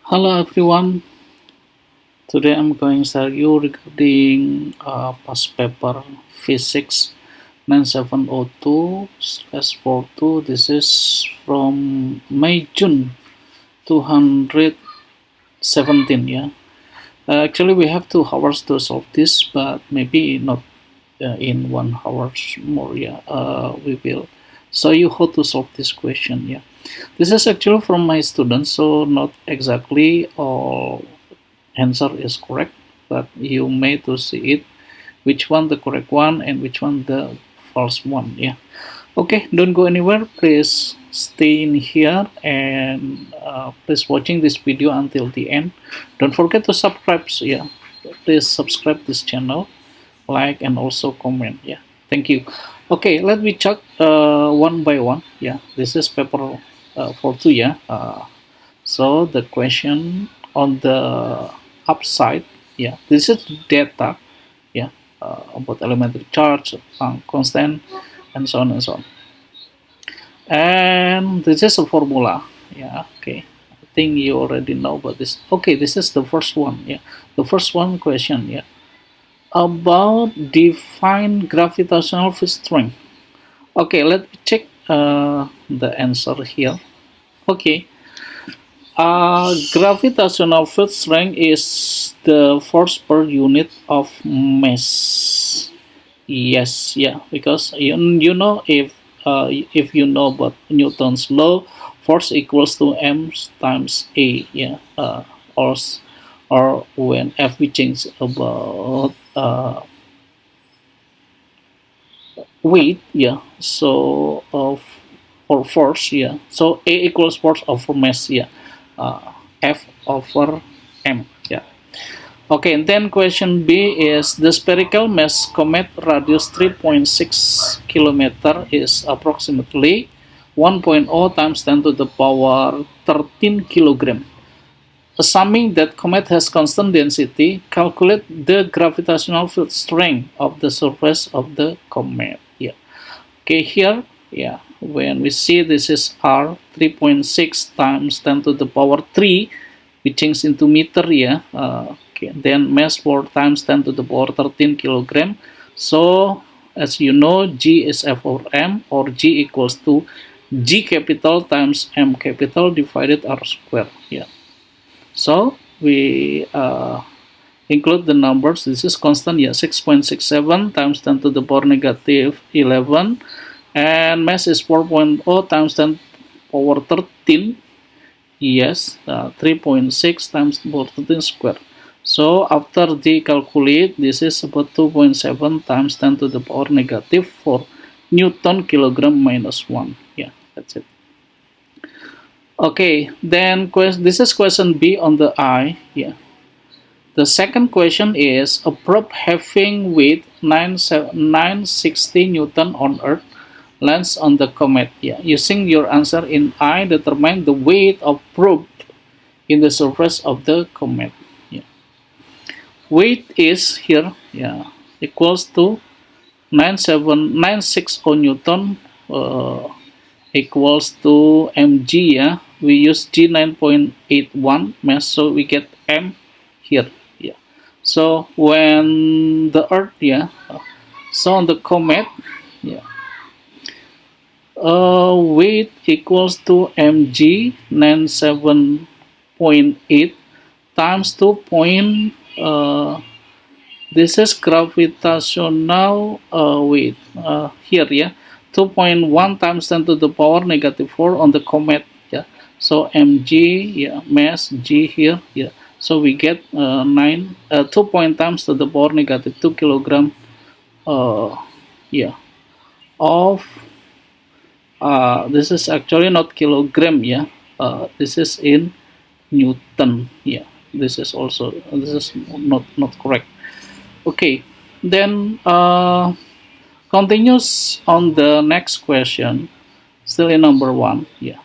Hello everyone. Today I'm going to tell you regarding past paper physics 9702/42. This is from May June 217. Yeah. Actually, we have 2 hours to solve this, but maybe not in 1 hour more. Yeah. We will show you how to solve this question. Yeah. This is actually from my students, so not exactly all answer is correct, but you may to see it which one the correct one and which one the false one. Yeah. Okay, don't go anywhere, please stay in here and please watching this video until the end. Don't forget to subscribe. Yeah, please subscribe this channel, like, and also comment. Yeah, thank you. Okay, let me check one by one. Yeah, this is paper 42. Yeah. So the question on the upside, yeah, this is data, yeah, about elementary charge, constant, and so on and so on. And this is a formula, yeah, okay. I think you already know about this. Okay, this is the first one, yeah. The first one question, yeah, about define gravitational field strength. Okay, let me check the answer here. Okay. Gravitational field strength is the force per unit of mass. Yes, yeah, because you know if you know about Newton's law, force equals to m times a. Yeah, or when F we change about weight. Yeah, so of or force. Yeah, so a equals force over mass. Yeah, F over m. Yeah. Okay, and then question B is the spherical mass comet radius 3.6 kilometer is approximately 1.0 times 10 to the power 13 kilogram. Assuming that comet has constant density, calculate the gravitational field strength of the surface of the comet. Yeah. Okay, here, yeah, when we see this is R 3.6 times 10 to the power 3, we change into meter. Yeah. Okay, then mass 4 times 10 to the power 13 kilogram. So as you know, G is F over M, or G equals to G capital times M capital divided R square. Yeah. So we include the numbers. This is constant. Yeah, 6.67 times 10 to the power negative 11, and mass is 4.0 times 10 power 13. Yes, 3.6 times 10 power 13 square. So after the calculate, this is about 2.7 times 10 to the power negative 4 Newton kilogram minus 1. Yeah, that's it. Okay, then this is question B on the I. Yeah. The second question is a probe having weight 960 Newton on Earth lands on the comet. Yeah. Using your answer in I, determine the weight of probe in the surface of the comet. Yeah. Weight is here, yeah, equals to 960 Newton equals to mg. Yeah, we use g 9.81 mass, so we get m here. Yeah, so when the Earth, yeah, so on the comet, yeah, weight equals to mg 97.8 times 2 point this is gravitational weight here. Yeah, 2.1 times 10 to the power negative 4 on the comet. Yeah, so mg, yeah, mass g here. Yeah, so we get 2 point times to the power negative 2 kilogram yeah, of this is actually not kilogram. Yeah, this is in Newton. Yeah, this is also, this is not correct. Okay, then continues on the next question, still in number 1. Yeah.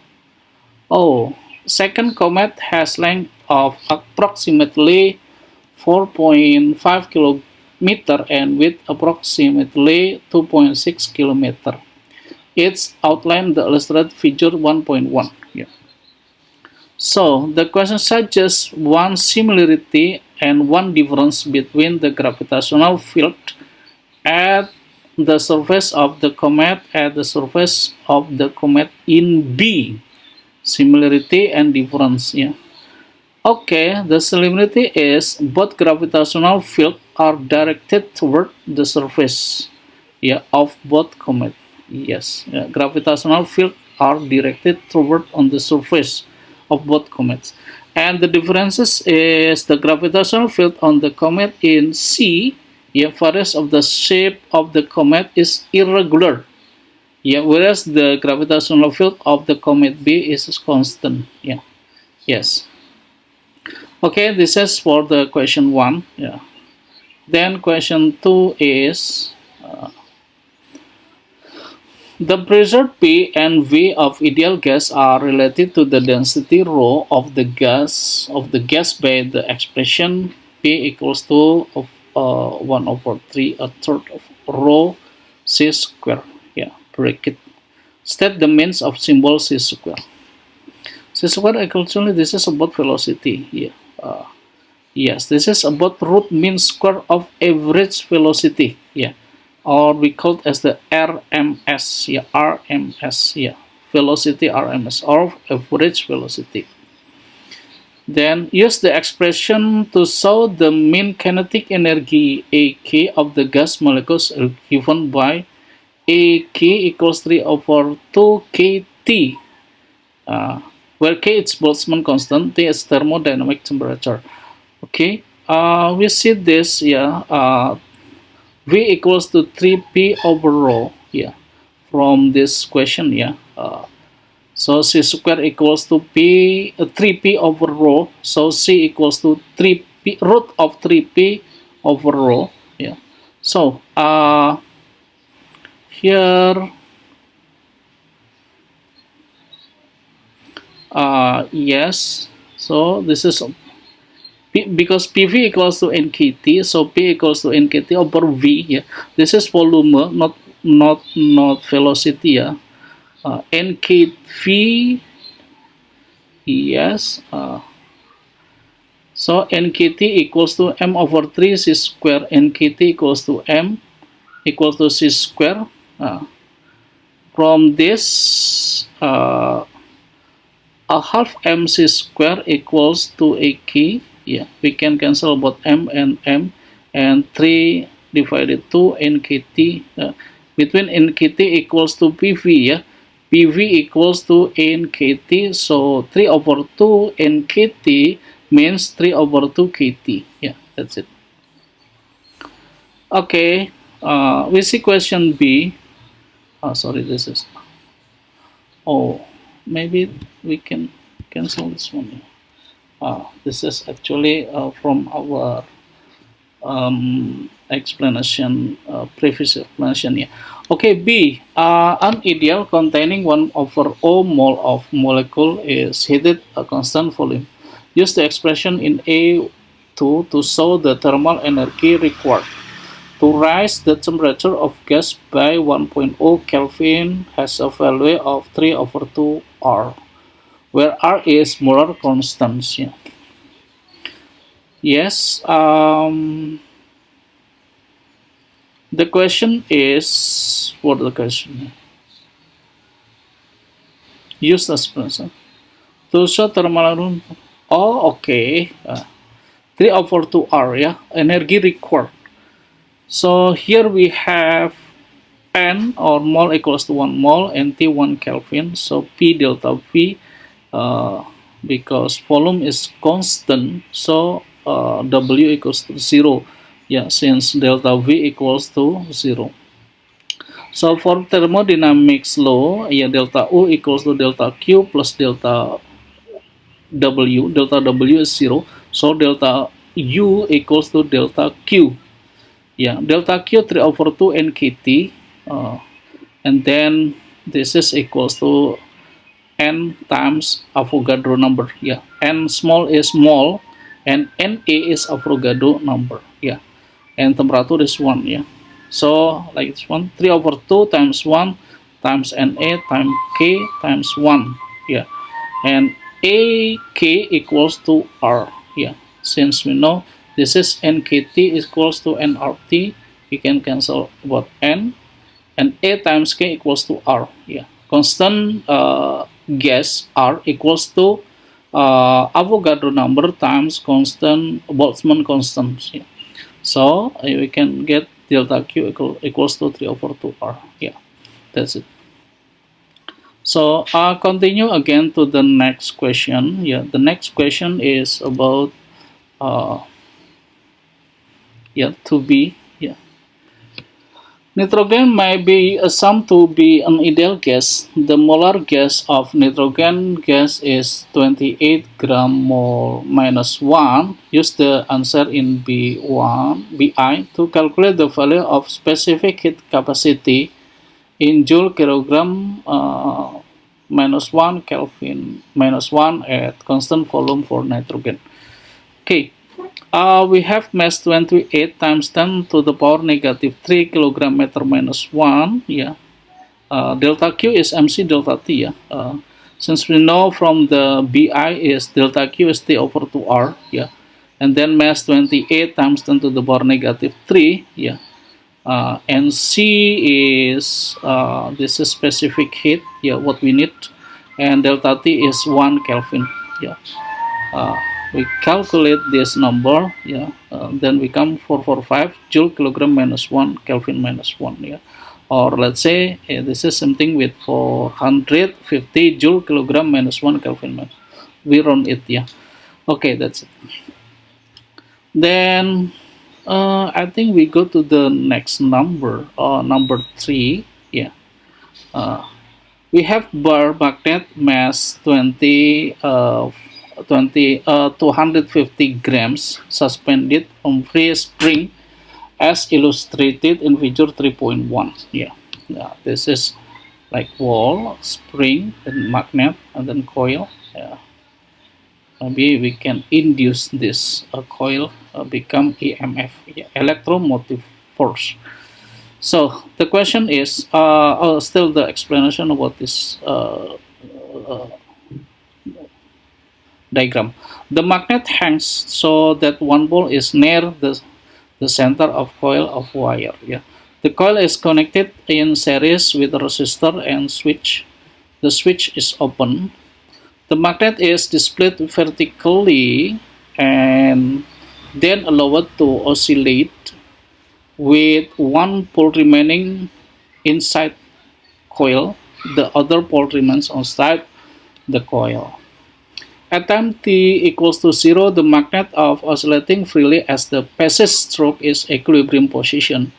Oh, second comet has length of approximately 4.5 kilometer and width approximately 2.6 kilometer. It's outlined the illustrated figure 1.1. Yeah. So the question suggests one similarity and one difference between the gravitational field at the surface of the comet at the surface of the comet in B. Similarity and difference. Yeah. Okay, the similarity is both gravitational field are directed toward the surface, yeah, of both comet. Yes, yeah, gravitational field are directed toward on the surface of both comets. And the differences is the gravitational field on the comet in C, yeah, varies of the shape of the comet is irregular. Yeah, whereas the gravitational field of the comet B is constant. Yeah. Yes. Okay, this is for the question 1. Yeah. Then question 2 is the pressure P and V of ideal gas are related to the density rho of the gas by the expression P equals to 1 over 3 a third of rho c square. Yeah, bracket. State the means of symbol c square. C square actually this is about velocity. Yeah. Yes, this is about root mean square of average velocity. Yeah, or we call it as the RMS. Yeah, RMS. Yeah, velocity RMS or average velocity. Then use the expression to show the mean kinetic energy AK of the gas molecules given by AK equals 3 over 2 kT. Where K is Boltzmann constant, T is thermodynamic temperature. Okay, we see this, yeah, V equals to 3P over rho, yeah, from this question, yeah. So C square equals to 3P over rho, so C equals to 3P, root of 3P over rho, yeah. So, here, yes, so this is because PV equals to NKT, so P equals to NKT over V. Yeah, this is volume, not velocity. Yeah, NKV. Yes. So NKT equals to M over 3 C square. NKT equals to M equals to C square. From this, a half MC square equals to AK. Yeah, we can cancel both M, and 3 divided 2 NKT. Between NKT equals to PV, yeah, PV equals to NKT, so 3 over 2 NKT means 3 over 2 KT. Yeah, that's it. Okay, we see question B. Sorry, this is, oh, maybe we can cancel this one. This is actually from our explanation, previous explanation. Yeah. Okay, B. An ideal containing 1 over O mole of molecule is heated a constant volume. Use the expression in A2 to show the thermal energy required. To rise the temperature of gas by 1.0 Kelvin has a value of 3 over 2 R, where R is molar constants. Yeah. Yes. The question is, what the question? Use the expression to show thermal. Oh, okay. 3 over 2 R. Yeah. Energy required. So here we have N or mole equals to 1 mole and T 1 Kelvin. So P delta V, because volume is constant, so W equals to 0. Yeah, since delta V equals to 0. So for thermodynamics law, yeah, delta U equals to delta Q plus delta W. Delta W is 0. So delta U equals to delta Q. Yeah, delta Q 3 over 2 NKT. And then this is equals to N times Avogadro number. Yeah, N small is mole and Na is Avogadro number. Yeah, and temperature is 1. Yeah, so like this one, 3 over 2 times 1 times Na times K times 1. Yeah, and AK equals to R. Yeah, since we know this is NKT equals to NRT, we can cancel about N, and A times K equals to R. Yeah, constant gas R equals to Avogadro number times constant Boltzmann constant. Yeah. So we can get delta Q equals to 3 over 2 R. Yeah, that's it. So continue again to the next question. Yeah, the next question is about yeah, to be, yeah. Nitrogen may be assumed to be an ideal gas. The molar gas of nitrogen gas is 28 gram mole minus 1. Use the answer in B1, BI to calculate the value of specific heat capacity in joule kilogram minus 1 Kelvin minus 1 at constant volume for nitrogen. Okay, we have mass 28 times 10 to the power negative 3 kilogram meter minus 1. Yeah, delta Q is MC delta T. Yeah, since we know from the BI is delta Q is T over 2R. Yeah, and then mass 28 times 10 to the power negative 3. Yeah, and C is this is specific heat, yeah, what we need, and delta T is 1 Kelvin. Yeah, uh, we calculate this number. Yeah, then we come 445 joule kilogram minus 1 Kelvin minus 1. Yeah, or let's say this is something with 450 joule kilogram minus 1 Kelvin minus. We run it. Yeah, okay, that's it. Then I think we go to the next number, number 3. Yeah, we have bar magnet mass 250 grams suspended on free spring as illustrated in figure 3.1. Yeah, this is like wall, spring, and magnet, and then coil. Yeah. Maybe we can induce this coil become EMF, yeah, electromotive force. So the question is still the explanation about this diagram. The magnet hangs so that one pole is near the center of coil of wire. Yeah, the coil is connected in series with a resistor and switch. The switch is open. The magnet is displayed vertically and then allowed to oscillate with one pole remaining inside coil. The other pole remains outside the coil. At time t equals to 0, the magnet of oscillating freely as the passage stroke is equilibrium position.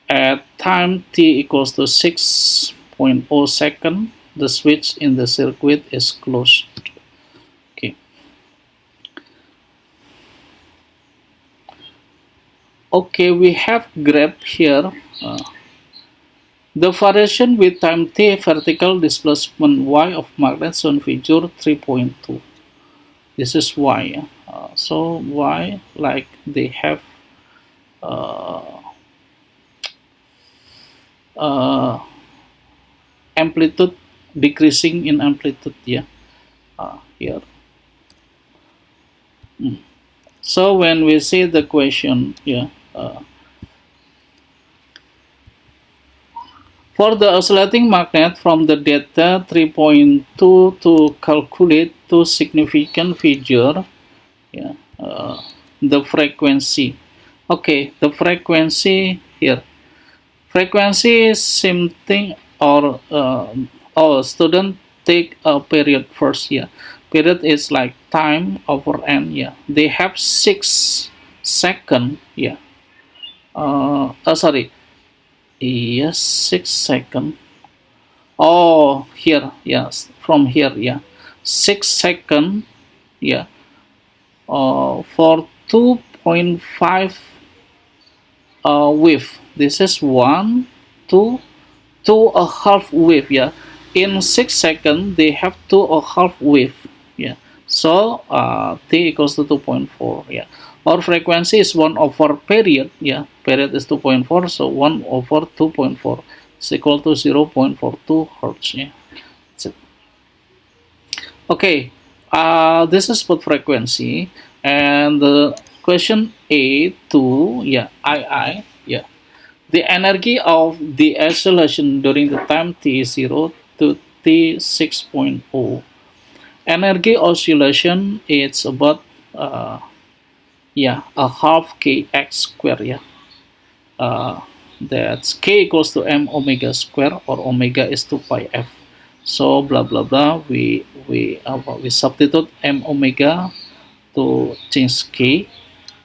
At time t equals to 6.0 second, the switch in the circuit is closed. Okay. Okay, we have graph here. The variation with time t vertical displacement y of magnets on figure 3.2. This is y. So y, like they have amplitude decreasing in amplitude. Yeah, here. So when we see the question, yeah, for the oscillating magnet from the data 3.2 to calculate two significant figure, yeah, the frequency. Okay, the frequency here. Frequency is something, or student take a period first. Yeah, period is like time over n. Yeah, they have 6 seconds. Yeah, sorry, yes, 6 seconds. Oh, here, yes, from here. Yeah, 6 seconds. Yeah, for 2.5 wave. This is 1, 2, 2.5 wave. Yeah, in 6 seconds they have 2.5 wave. Yeah, so t equals to 2.4. Yeah, our frequency is 1 over period. Yeah, period is 2.4, so 1 over 2.4 is equal to 0.42 hertz. Yeah, that's it. Okay, This is spot frequency, and the question A to yeah II yeah the energy of the oscillation during the time t0 to t6.0. Energy oscillation it's about a half kx square uh, that's k equals to m omega square, or omega is 2 pi f. So blah blah blah, we substitute m omega to change k,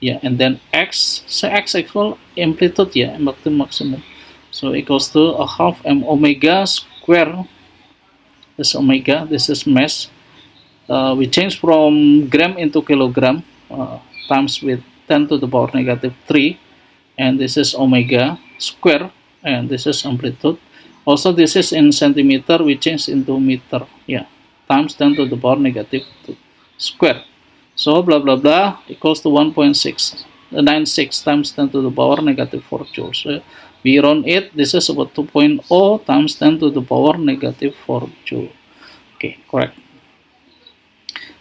and then x, so x equal amplitude, maximum, so equals to a half m omega square. This omega, this is mass. We change from gram into kilogram, times with 10 to the power negative 3, and this is omega square, and this is amplitude. Also this is in centimeter, we change into meter, times 10 to the power negative 2 square. So blah blah blah equals to 1.696 times 10 to the power negative 4 joules. So we round it, this is about 2.0 times 10 to the power negative 4 joule. Okay, correct.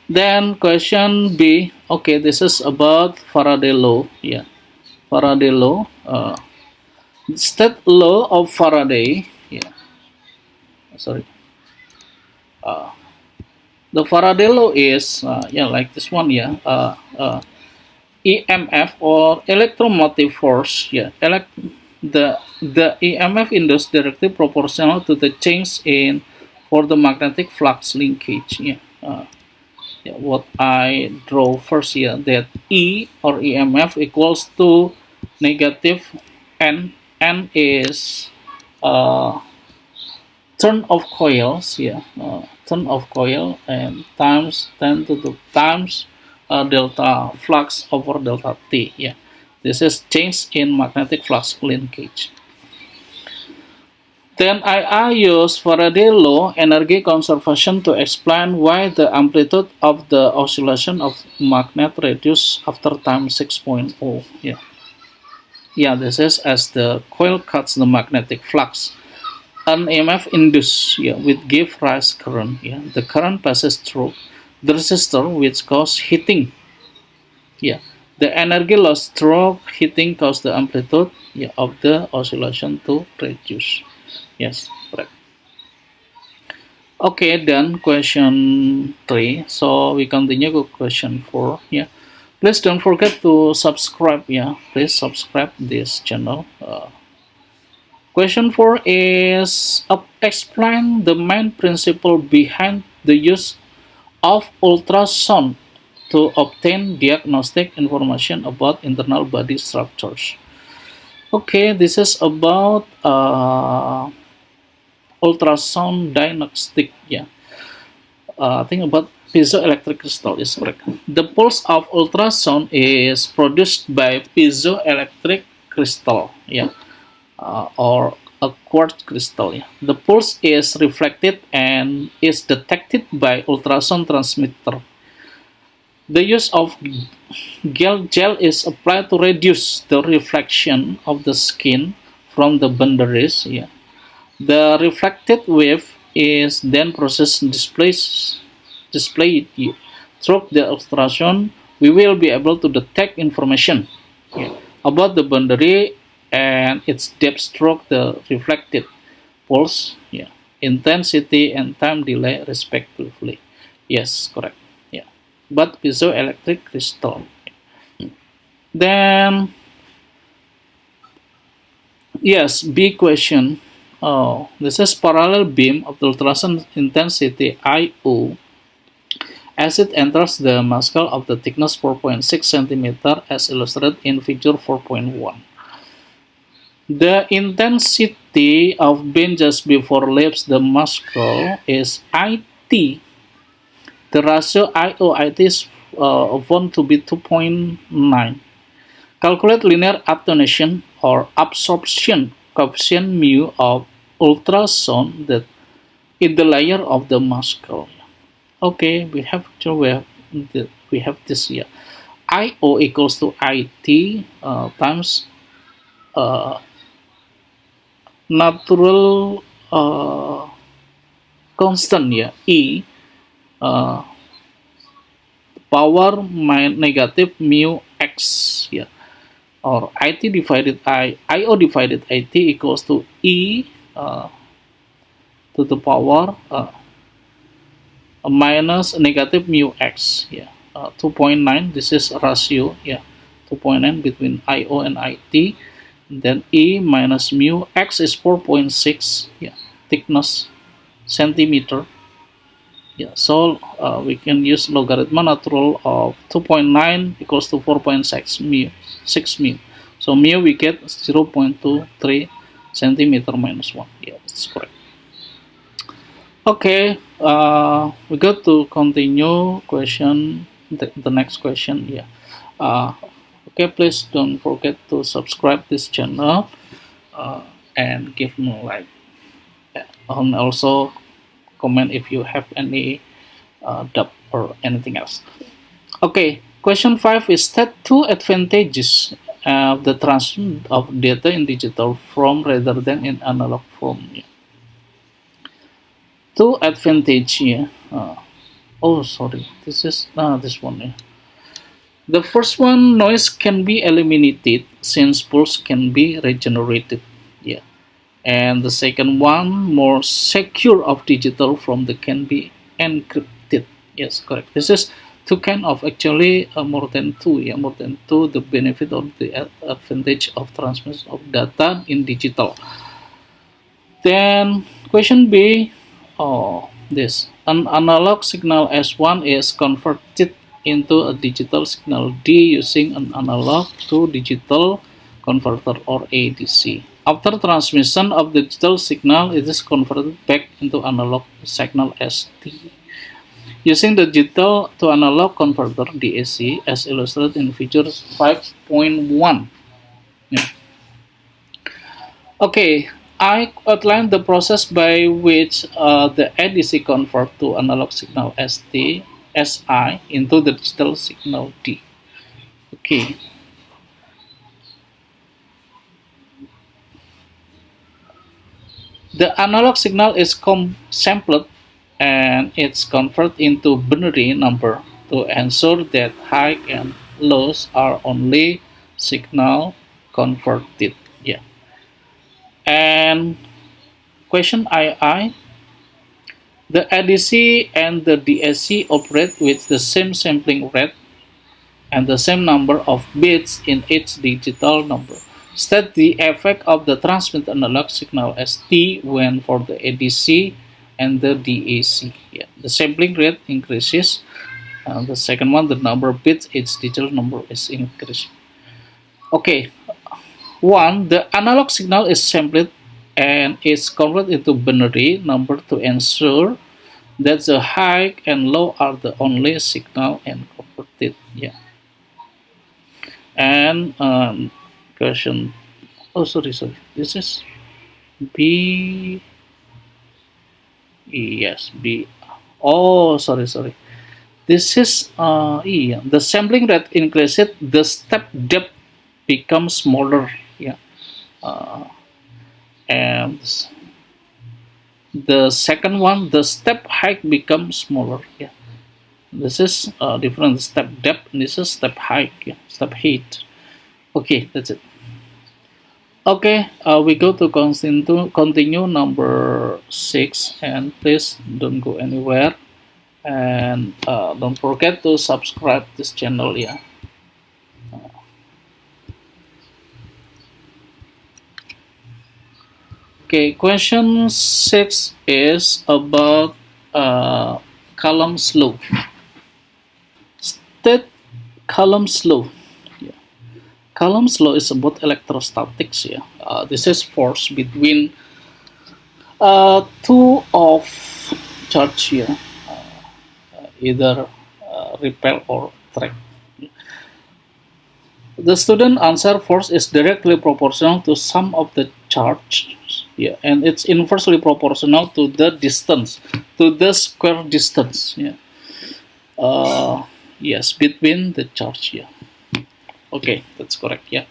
Then question B, okay, this is about Faraday law, Faraday law, state law of Faraday, the Faraday law is, like this one, EMF or electromotive force, the EMF induced directly proportional to the change in for the magnetic flux linkage, what I draw first here, that E or EMF equals to negative N. N is turn of coils, turn of coil, and times 10 to the times delta flux over delta T. This is change in magnetic flux linkage. Then I use Faraday law energy conservation to explain why the amplitude of the oscillation of magnet reduces after time 6.0. This is as the coil cuts the magnetic flux. An EMF induced will give rise current. The current passes through the resistor, which causes heating. The energy lost through heating causes the amplitude of the oscillation to reduce. Yes, correct. Okay, then question 3. So we continue to question 4. Please don't forget to subscribe. Please subscribe this channel. Question 4 is explain the main principle behind the use of ultrasound to obtain diagnostic information about internal body structures. Okay, this is about ultrasound diagnostic. Think about piezoelectric crystal is correct. The pulse of ultrasound is produced by piezoelectric crystal, or a quartz crystal. The pulse is reflected and is detected by ultrasound transmitter. The use of gel is applied to reduce the reflection of the skin from the boundaries. The reflected wave is then processed and displayed through the ultrasound. We will be able to detect information about the boundary and its depth through the reflected pulse, intensity and time delay respectively. Yes, correct. But piezoelectric crystal. Then yes, B question. Oh, this is parallel beam of the ultrasound intensity IO as it enters the muscle of the thickness 4.6 cm as illustrated in figure 4.1. The intensity of beam just before leaves the muscle is IT. The ratio IO-IT is found to be 2.9. Calculate linear attenuation or absorption coefficient mu of ultrasound that in the layer of the muscle. Okay, we have this here. IO equals to IT times natural constant E power negative mu x, yeah, or IT divided IO divided IT equals to E to the power minus negative mu x, yeah, 2.9. This is ratio, yeah, 2.9 between IO and IT. Then E minus mu x is 4.6, yeah, thickness centimeter. Yeah, so we can use logarithm natural of 2.9 equals to 4.6 mu, 6 mu. So mu we get 0.23 centimeter minus 1. Yeah, that's correct. Okay, we go to continue question, the next question. Yeah. Okay, please don't forget to subscribe this channel and give me a like. Yeah. And also comment if you have any doubt or anything else. Okay, question 5 is state two advantages of the transfer of data in digital form rather than in analog form. Yeah. Two advantage here. Oh, sorry. This is this one. Yeah. The first one, noise can be eliminated since pulse can be regenerated. Yeah. And the second one, more secure of digital from the can be encrypted. Yes, correct. This is two kind of actually more than two. Yeah, more than two. The benefit of the advantage of transmission of data in digital. Then question B, oh, this an analog signal S1 is converted into a digital signal D using an analog to digital converter or ADC. After transmission of the digital signal, it is converted back into analog signal ST. Using the digital to analog converter DAC as illustrated in figure 5.1. Yeah. Okay, I outlined the process by which the ADC convert to analog signal SI into the digital signal D. Okay. The analog signal is sampled and it's converted into binary number to ensure that high and lows are only signal converted. Yeah. And question II, the ADC and the DAC operate with the same sampling rate and the same number of bits in each digital number. State the effect of the transmit analog signal as T when for the ADC and the DAC. Yeah. The sampling rate increases. The second one, the number of bits each digital number is increasing. Okay. One, the analog signal is sampled and is converted into binary number to ensure that the high and low are the only signal and converted. Yeah. And question, oh sorry, this is B, yes, B, oh sorry, this is E. The sampling rate increases, the step depth becomes smaller. Yeah. And the second one, the step height becomes smaller. Yeah. This is different step depth, and this is step height. Yeah. Step height. Okay, that's it. Okay, we go to continue number 6, and please don't go anywhere, and don't forget to subscribe this channel. Yeah. Okay, question 6 is about Coulomb's law. State Coulomb's law. Yeah. Coulomb's law is about electrostatics. Yeah. This is force between two of charge here, either repel or attract. The student answer force is directly proportional to sum of the charge, yeah, and it's inversely proportional to the distance, to the square distance, yeah. Yes, between the charge, yeah. Okay, that's correct, yeah.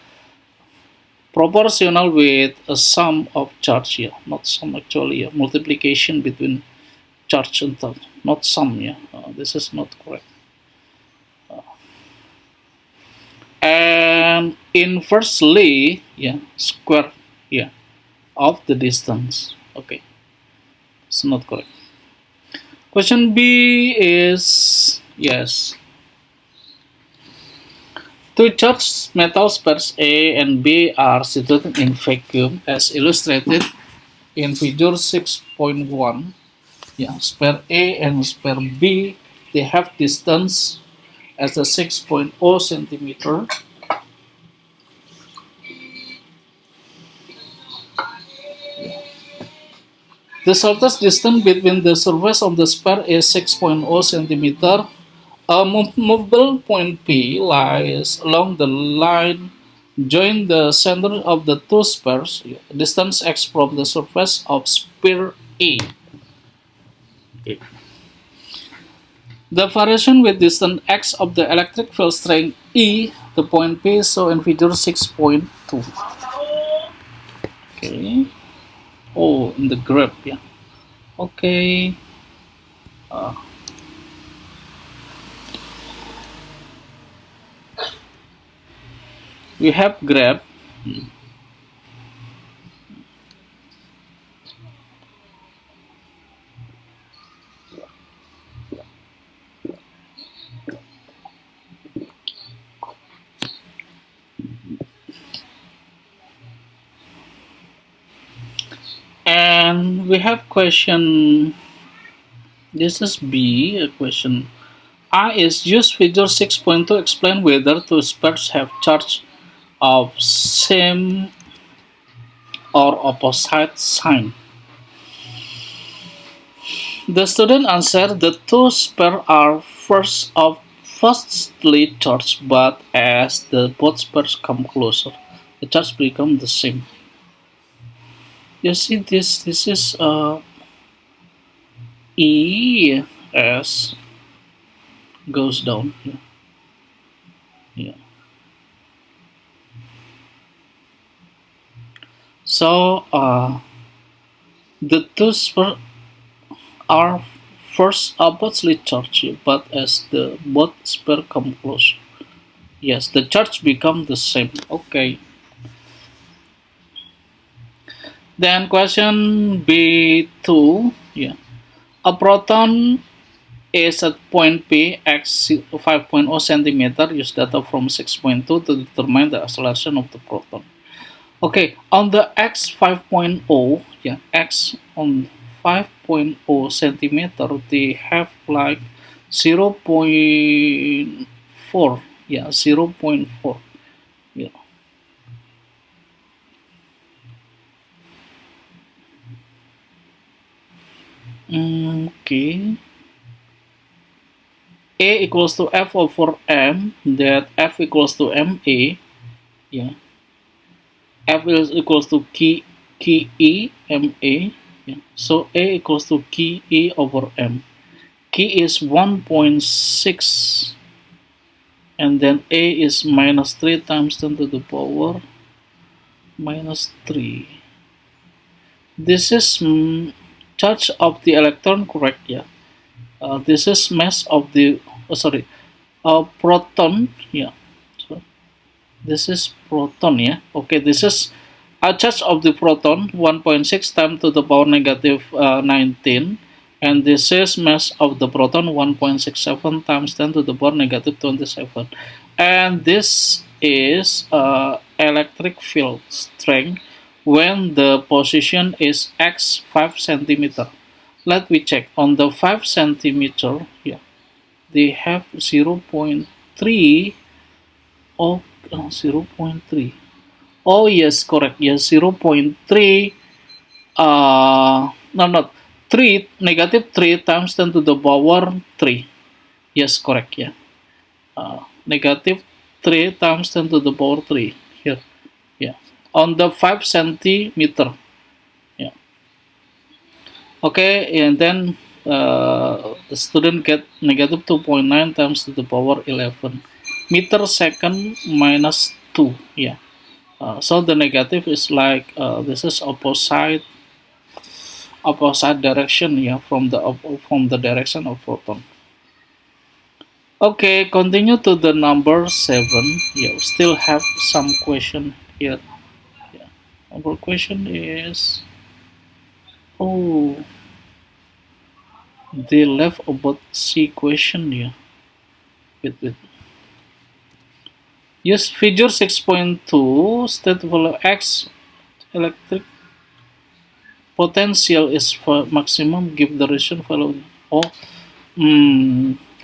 Proportional with a sum of charge, yeah, not sum actually, yeah. Multiplication between charge and charge, not sum, yeah. This is not correct. and inversely, yeah, square, yeah, of the distance. Okay, it's not correct. Question B is yes. Two charged metal pairs A and B are situated in vacuum as illustrated in figure 6.1. Yeah, spare A and spare B, they have distance as a 6.0 centimeter. The shortest distance between the surface of the spare is 6.0 centimeter. A movable point P lies along the line join the center of the two spares, distance x from the surface of sphere A. Okay. The variation with distance x of the electric field strength E, the point P, so in figure 6.2. Okay. Oh, in the graph, yeah. Okay. Uh, we have graph. And we have question. This is B, a question. I is use figure 6.2 explain whether two spheres have charge of same or opposite sign. The student answered the two spheres are firstly charged, but as the both spheres come closer, the charge become the same. You see this is E as goes down here. Yeah. So the two spheres are first oppositely charged, but as the both spheres come close, yes, the charge become the same. Okay. Then question B2, yeah. A proton is at point P x 5.0 centimeter. Use data from 6.2 to determine the acceleration of the proton. Okay, on the x 5.0, yeah, x on 5.0 centimeter, they have like 0.4, yeah, 0.4, yeah. Okay. A equals to F over M, that F equals to MA, yeah. F is equals to key E, MA, yeah. So A equals to key E over M. Key is 1.6, and then A is minus 3 times 10 to the power minus 3. This is charge of the electron, correct, yeah. This is mass of the, proton, yeah. So this is proton, yeah. Okay, this is a charge of the proton 1.6 times to the power negative 19, and this is mass of the proton 1.67 times 10 to the power negative 27, and this is electric field strength when the position is x 5 centimeter. Let me check on the 5 centimeter, yeah, they have 0.3. Oh, 0.3. Oh yes, correct. Yes, 0.3. No, not 3. Negative 3 times 10 to the power 3. Yes, correct. Yeah. Negative 3 times 10 to the power 3. Here. Yeah. On the 5 centimeter. Yeah. Okay, and then the student get negative 2.9 times to the power 11 meter second minus 2. Yeah. So the negative is like this is opposite direction, yeah, from the direction of photon. Okay, continue to the number 7. Yeah, we still have some question here. Yeah. Our question is, oh, they left about C question. Yeah. Wait. Use figure 6.2, state value X electric potential is for maximum, give the ratio value. Oh,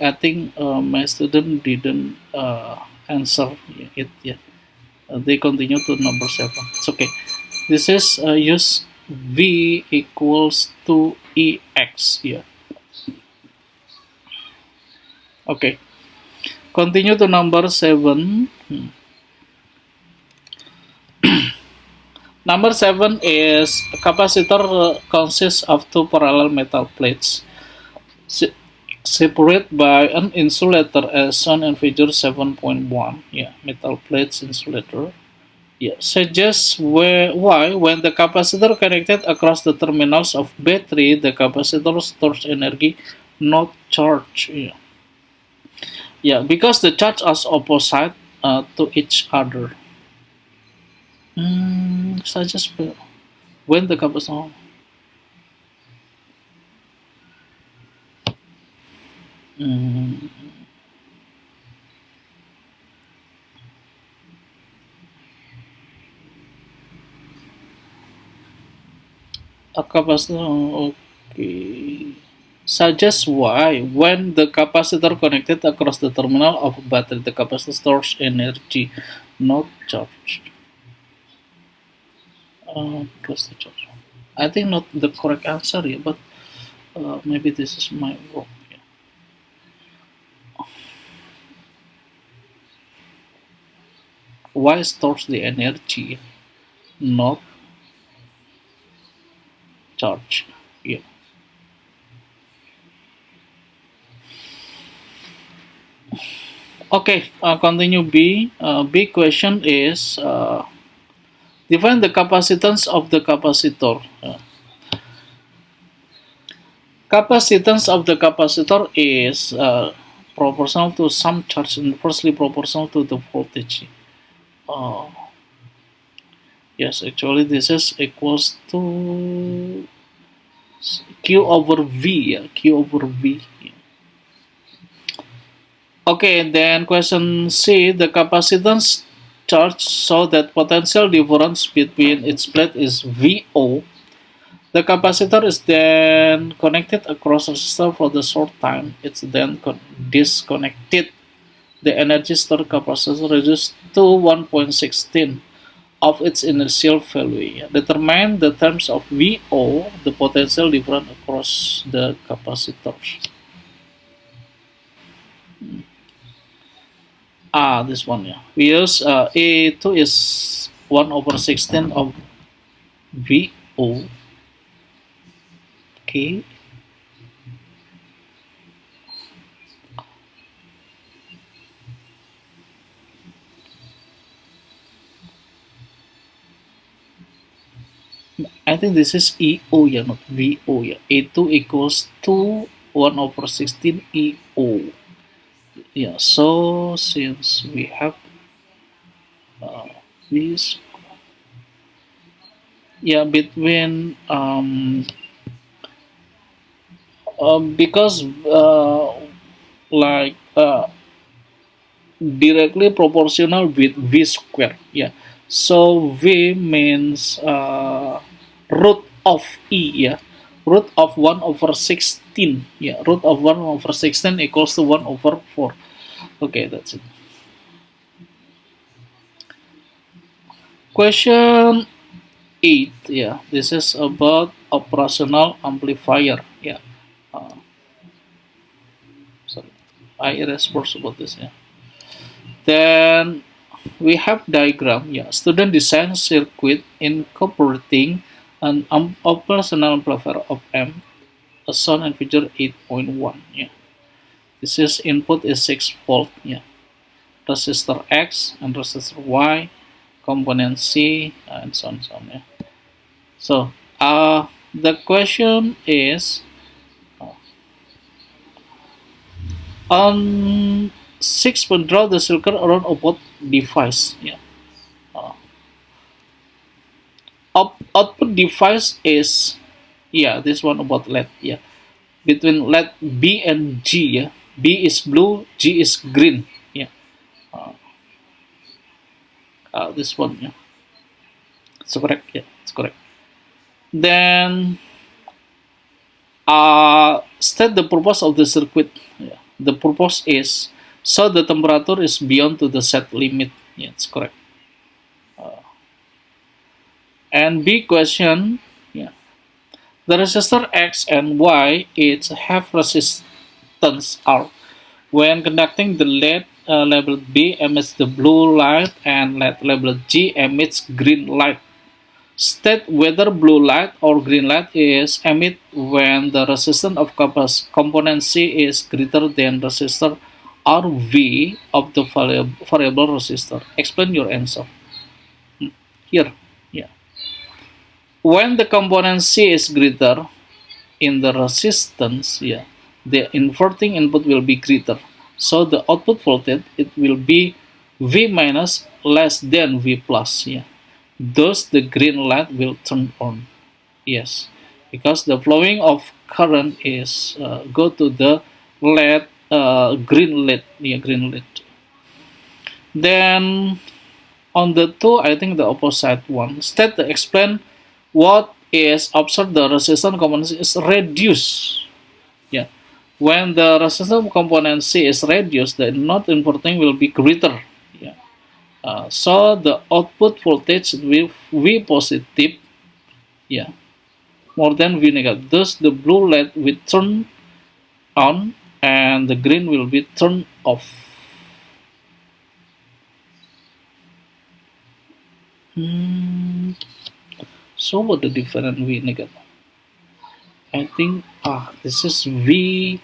I think my student didn't answer it yet. They continue to number 7. It's okay. This is use V equals to EX here. Okay. Continue to number 7. Number 7 is a capacitor consists of two parallel metal plates separated by an insulator as shown in figure 7.1. Yeah, metal plates insulator. Yeah, suggests why when the capacitor connected across the terminals of battery, the capacitor stores energy, not charge. Yeah, because the charge are opposite to each other. Suggest when the capacitor. Mm, a capacitor. Okay. Suggest why when the capacitor connected across the terminal of a battery, the capacitor stores energy, not charge. Because the charge. I think not the correct answer here, but maybe this is my wrong. Yeah. Why stores the energy, not charge? Yeah. Okay. Continue B. B question is define the capacitance of the capacitor. Capacitance of the capacitor is proportional to some charge inversely proportional to the voltage. Uh, yes, actually this is equals to Q over V. Yeah, Q over V. Okay, then question C, the capacitance charge so that potential difference between its plate is VO. The capacitor is then connected across resistor for the short time. It's then disconnected. The energy stored capacitor reduced to 1.16 of its initial value. Determine the terms of VO, the potential difference across the capacitors. This one, yeah. We use A2 is 1 over 16 of VO. Okay. I think this is EO, yeah, not VO, yeah. A2 equals to 1 over 16 EO. Yeah, so since we have this, yeah, between because like directly proportional with V square, yeah. So V means root of E, yeah. Root of 1 over 16, yeah. Root of 1 over 16 equals to 1 over 4. Okay, that's it. Question 8, yeah. This is about operational amplifier, yeah. Uh, Sorry, I erased words about this, yeah. Then we have diagram, yeah. Student design circuit incorporating an operational amplifier of M, as shown in figure 8.1, yeah. This is input is 6 volt, yeah. Resistor X and resistor Y, component C, and so on, so on, yeah. So the question is, On 6 point, draw the circle around output device. Yeah. Uh, Output device is, yeah, this one about LED. Yeah, between LED B and G. Yeah, B is blue, G is green. Yeah, uh, this one. Yeah, it's correct. Yeah, it's correct. Then state the purpose of the circuit. Yeah. The purpose is so the temperature is beyond to the set limit. Yeah, it's correct. And B question. Yeah, the resistor X and Y its have resistance R. When conducting, the LED labeled B emits the blue light and LED labeled G emits green light. State whether blue light or green light is emitted when the resistance of component C is greater than resistor RV of the variable resistor. Explain your answer. Here, yeah. When the component C is greater in the resistance, yeah, the inverting input will be greater. So the output voltage it will be V minus less than V plus. Yeah. Thus the green light will turn on. Yes, because the flowing of current is go to the LED green LED. Yeah, green LED. Then on the two, I think the opposite one. Instead, to explain what is observed, the resistance component is reduced. Yeah, when the resistance component C is reduced, the not inverting will be greater. Yeah, so the output voltage will V positive. Yeah, more than V negative. Thus, the blue light will turn on and the green will be turned off. So what the different V negative? I think this is V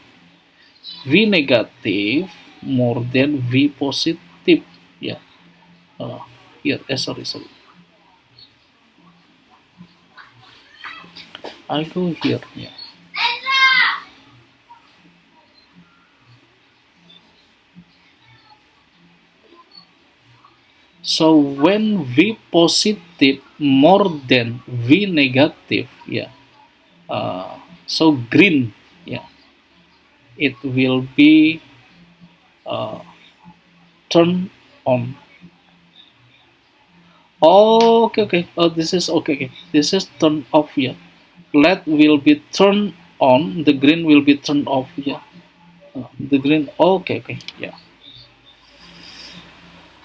negative more than V positive. Yeah. Uh, Here, sorry. I go here. Yeah. So when V positive more than V negative, yeah. So green, yeah, it will be uh, turned on. Oh, okay. Oh, this is okay. This is turned off. Yeah, LED will be turned on. The green will be turned off. Yeah, the green. Okay. Yeah.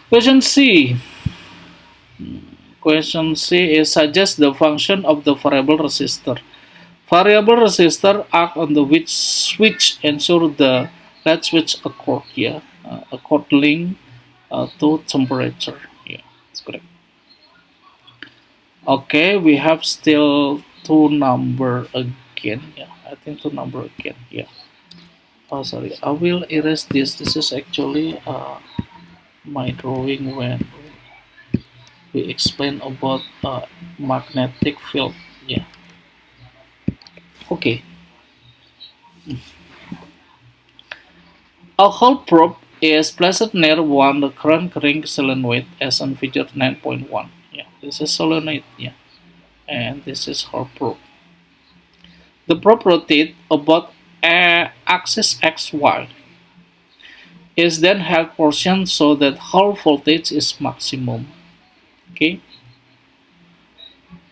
Question C. Question C is suggest the function of the variable resistor. Variable resistor act on the which switch ensure the LED switch accord. Yeah, according to temperature. Yeah, that's correct. Okay, we have still two number again. Yeah, I think two number again. Yeah. Oh, sorry. I will erase this. This is actually my drawing when we explain about magnetic field. Yeah. Okay. A Hall probe is placed near one the current ring solenoid as on figure 9.1. Yeah, this is solenoid. Yeah, and this is Hall probe. The probe rotates about axis XY. Is then held portion so that Hall voltage is maximum. Okay.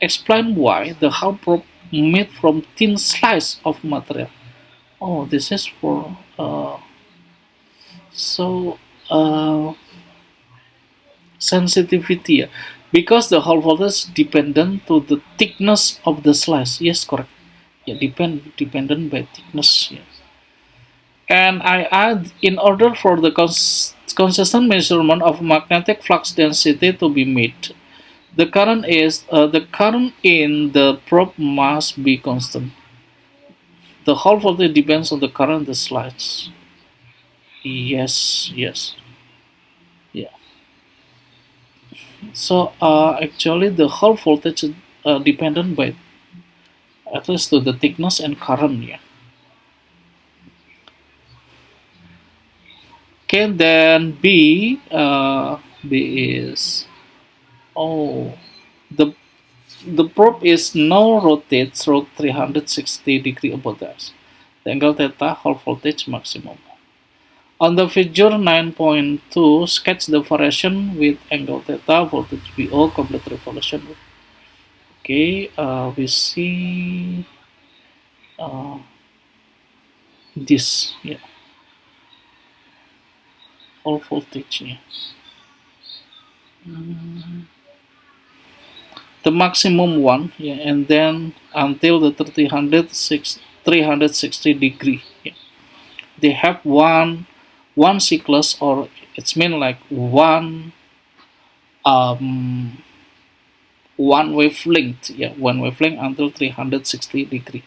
Explain why the Hall probe made from thin slice of material. Oh, this is for so sensitivity. Yeah. Because the Hall voltage dependent to the thickness of the slice. Yes, correct. Yeah, dependent by thickness. Yeah. And I add, in order for the consistent measurement of magnetic flux density to be made, the current in the probe must be constant. The Hall voltage depends on the current in the slides. Yes. Yeah. So actually the Hall voltage dependent by at least to the thickness and current. Yeah. Okay, then B is, oh, the the probe is now rotated through 360 degree about the Earth. The angle theta, Hall voltage maximum. On the figure 9.2, sketch the variation with angle theta, voltage VO, complete revolution. Okay, we see this, yeah, Hall voltage, yeah. The maximum one, yeah, and then until the 360 degree, yeah. They have one cyclus, or it's mean like um one wavelength, yeah, one wavelength until 360 degree,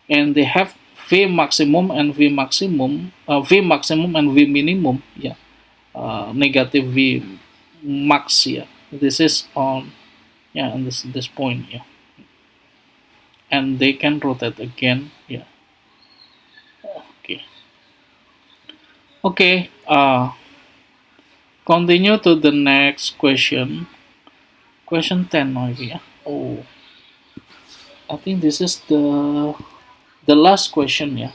and they have V maximum and V maximum, V maximum and V minimum, yeah, negative V max, yeah. This is on, yeah, and this point, yeah, and they can rotate again, yeah. Okay, okay. Continue to the next question. Question 10 maybe, yeah. Oh, I think this is the last question, yeah.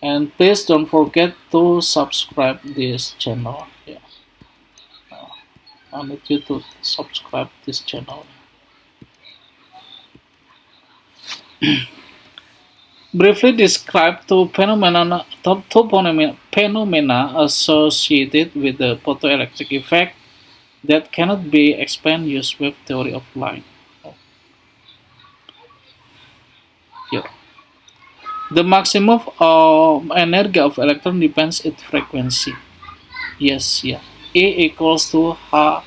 And please don't forget to subscribe this channel, yeah. I need you to subscribe this channel. Briefly describe two phenomena associated with the photoelectric effect that cannot be explained using wave theory of light. Here. The maximum energy of electron depends its frequency. Yes, yeah. E equals to Hf.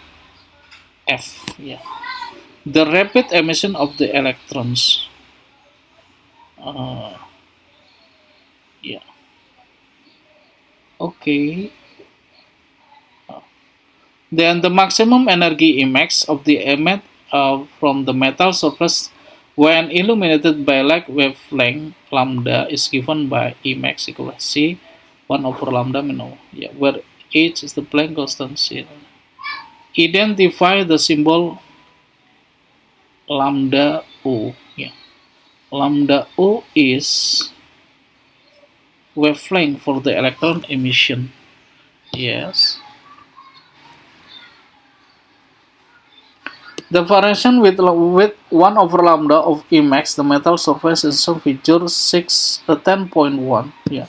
Yeah. The rapid emission of the electrons. Uh, yeah. Okay. Then the maximum energy Emax of the emit from the metal surface when illuminated by light wavelength lambda is given by Emax equal to C 1 over lambda minus, yeah, where H is the Planck constant. Identify the symbol lambda O. Yeah. Lambda O is wavelength for the electron emission. Yes. The variation with 1 over lambda of Emax, the metal surface is shown figure 10.1. Yeah.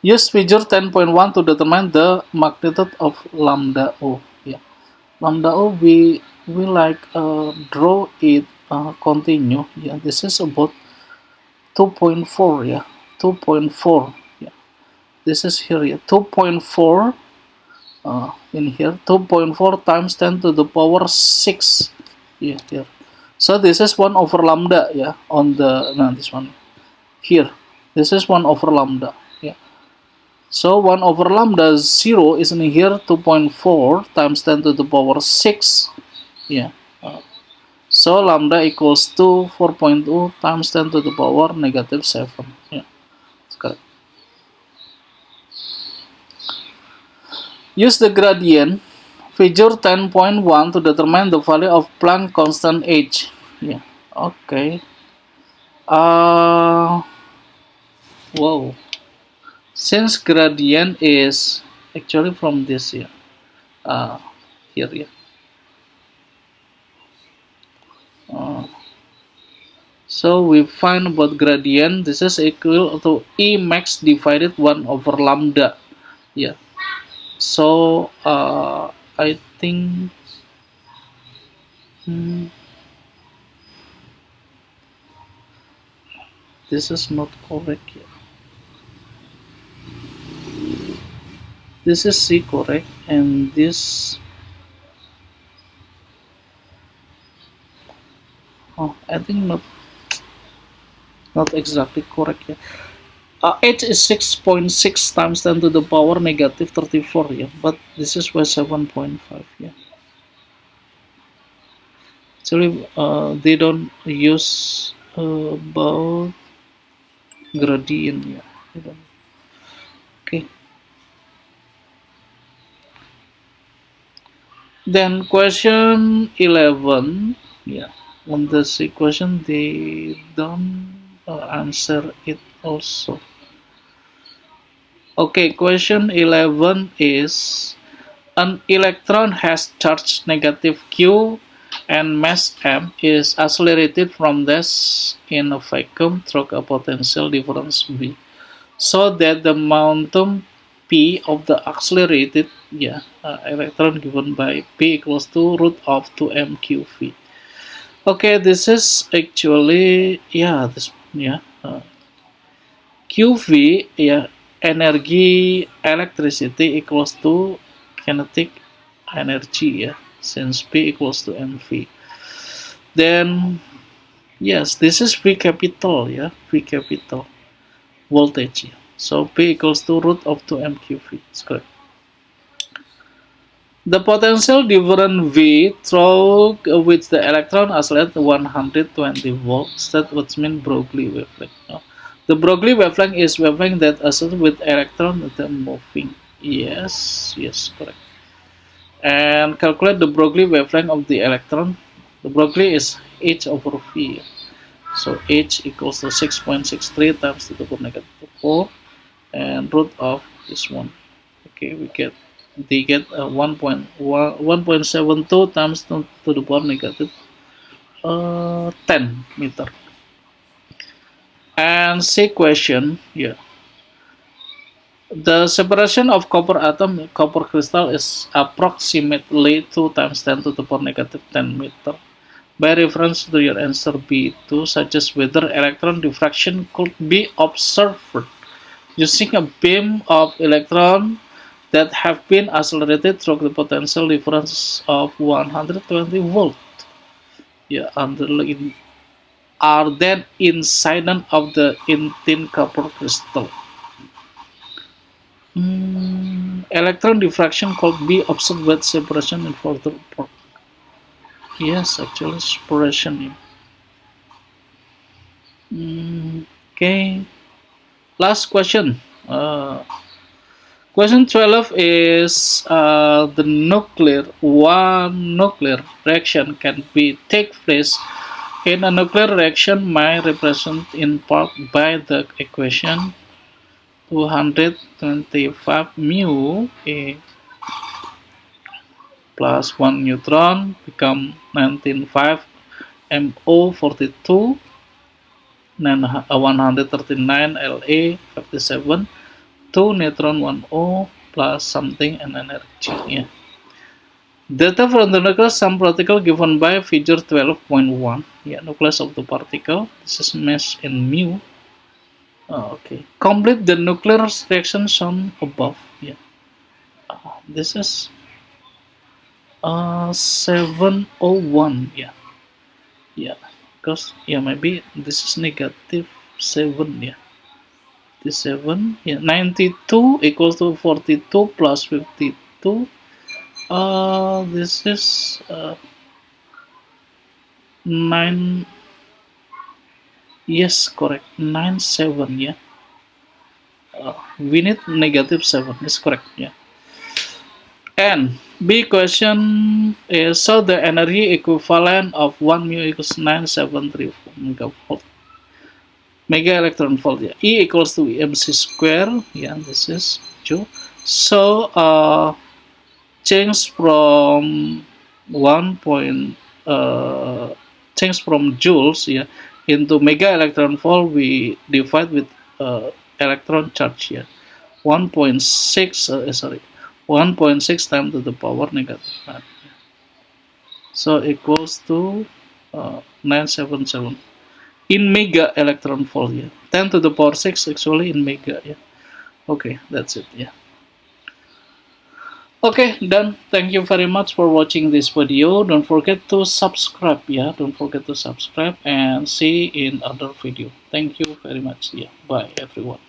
Use figure 10.1 to determine the magnitude of lambda O. Yeah. Lambda O, we like draw it continue. Yeah. This is about 2.4. Yeah. 2.4. Yeah. This is here. Yeah. 2.4. In here 2.4 times 10 to the power 6, yeah, here. So this is 1 over lambda, yeah, on the this one here. This is 1 over lambda, yeah. So 1 over lambda 0 is in here 2.4 times 10 to the power 6, yeah. So lambda equals to 4.2 times 10 to the power negative 7, yeah. That's correct. Use the gradient figure 10.1 to determine the value of Planck constant H. Yeah. Okay. Wow. Since gradient is actually from this here. Here, yeah. So we find about gradient. This is equal to E max divided 1 over lambda. Yeah. So I think this is not correct yet. This is C correct, and this, I think not exactly correct yet. H is 6.6 times 10 to the power negative 34, yeah, but this is where 7.5, yeah. Actually, they don't use about gradient, yeah. Okay. Then question 11, yeah. On this equation, they don't answer it also. Okay, question 11 is an electron has charge negative Q and mass m is accelerated from this in a vacuum through a potential difference V, so that the momentum P of the accelerated, yeah, electron given by P equals to root of 2mqv. Okay, this is actually, yeah, this, yeah, QV, yeah, energy electricity equals to kinetic energy, yeah, since P equals to mv. Then yes, this is V capital, yeah, V capital voltage, yeah. So P equals to root of 2mqv. It's correct. The potential difference V through which the electron oscillates 120 volts. That what means Broglie wavelength. No? The Broglie wavelength is wavelength that oscillates with electron that moving. Yes, yes, correct. And calculate the Broglie wavelength of the electron. The Broglie is h over v. So h equals to 6.63 times to the power negative 4 and root of this one. Okay, we get they get 1.72 times to the power negative 10 meter. And say question, yeah. The separation of copper atom, copper crystal is approximately 2 times 10 to the power negative 10 meter. By reference to your answer B2 suggests whether electron diffraction could be observed using a beam of electron that have been accelerated through the potential difference of 120 volt. Yeah, are then incident of the in-thin copper crystal. Electron diffraction could be observed with separation in further report. Yes, actually separation. Okay. Last question. Question 12 is the nuclear reaction can be take place in a nuclear reaction may represent in part by the equation 225 mu A plus 1 neutron become 195 MO42 139 La 57 2 neutron 1O plus something and energy. Yeah. Data from the nucleus some particle given by figure 12.1. Yeah, nucleus of the particle. This is mass in mu. Okay. Complete the nuclear reaction shown above. Yeah. This is 701. Yeah. Yeah. Because yeah, maybe this is negative 7. Yeah. 7, yeah, 92 equals to 42 plus 52. This is 9. Yes, correct. 97. Yeah. We need negative 7. Is correct. Yeah. And B question is so the energy equivalent of 1 mu equals 973 megavolt. Mega electron volt, yeah. E equals to mc square, yeah, this is Joule. So change from 1 point change from joules, yeah, into mega electron volt, we divide with electron charge here, 1.6 sorry 1.6 times to the power negative 9. So equals to 977 in mega electron volt, yeah. 10 to the power 6 actually in mega, yeah. Okay, that's it, yeah. Okay, done. Thank you very much for watching this video. Don't forget to subscribe, yeah. Don't forget to subscribe and see in other video. Thank you very much, yeah. Bye everyone.